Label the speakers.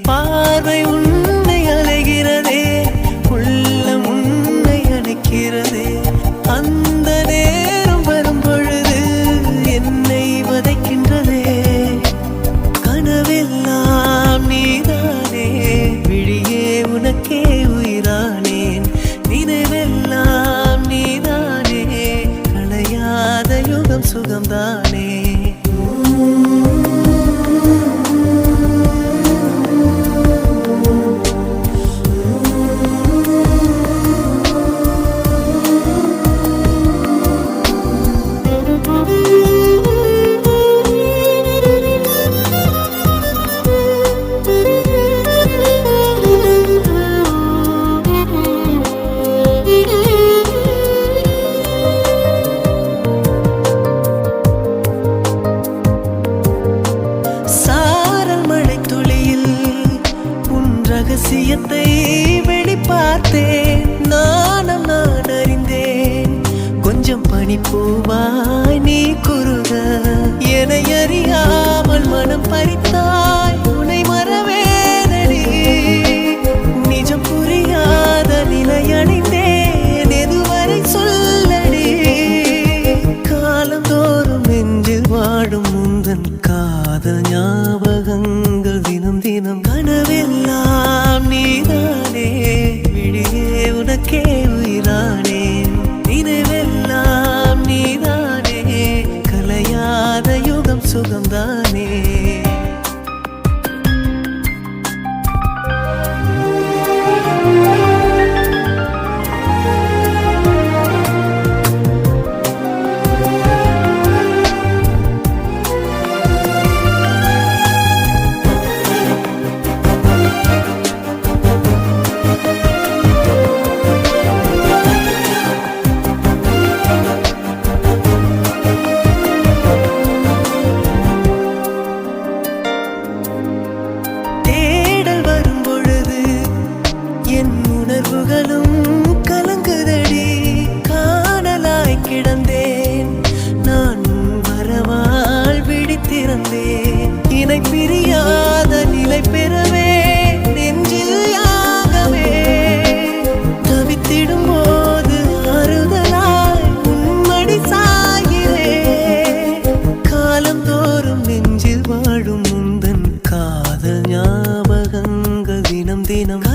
Speaker 1: பார்வை உன்னை அலைகிறதே, உள்ளம் உன்னை அணைக்கிறதே. அந்த நேரம் வரும் பொழுது என்னை வதைக்கின்றதே. கனவெல்லாம் நீதானே, விழியே உனக்கே உயிரானேன். நினைவெல்லாம் நீதானே, களையாத யுகம் சுகம்தானே. ரகசியத்தை வெளிப்பார்த்தேன், நானும் நான் அறிந்தேன். கொஞ்சம் பனிப்பூவாய் நீ குறுக, என்னை அறியாமல் மனம் பறித்தாய். உன்னை மறவேனடி, நிஜம் புரியாத நிலை அடைந்தேன். எதுவரை சொல்லடி, காலந்தோறும் நெஞ்சில் வாடும் முந்தன் காதல் ஞாபகங்கள் தினம் தினம். கனவெல்லாம் நீதானே, விழியே உனக்கே உயிரானேன். நினைவெல்லாம் நீதானே, கலையாத யுகம் சுகம்தானே. உணர்வுகளும் கலங்குதடி, காணலாய் கிடந்தேன் நான். வரவால் விழித்திருந்தேன், இணை பிரியாத நிலை பெறவே நெஞ்சில் யாகவே. தவித்திடும் போது ஆறுதலாய் உன்மடி சாயிரே. காலம் தோறும் நெஞ்சில் வாழும் முந்தன் காதல் ஞாபகங்கள் தினம் தினம்.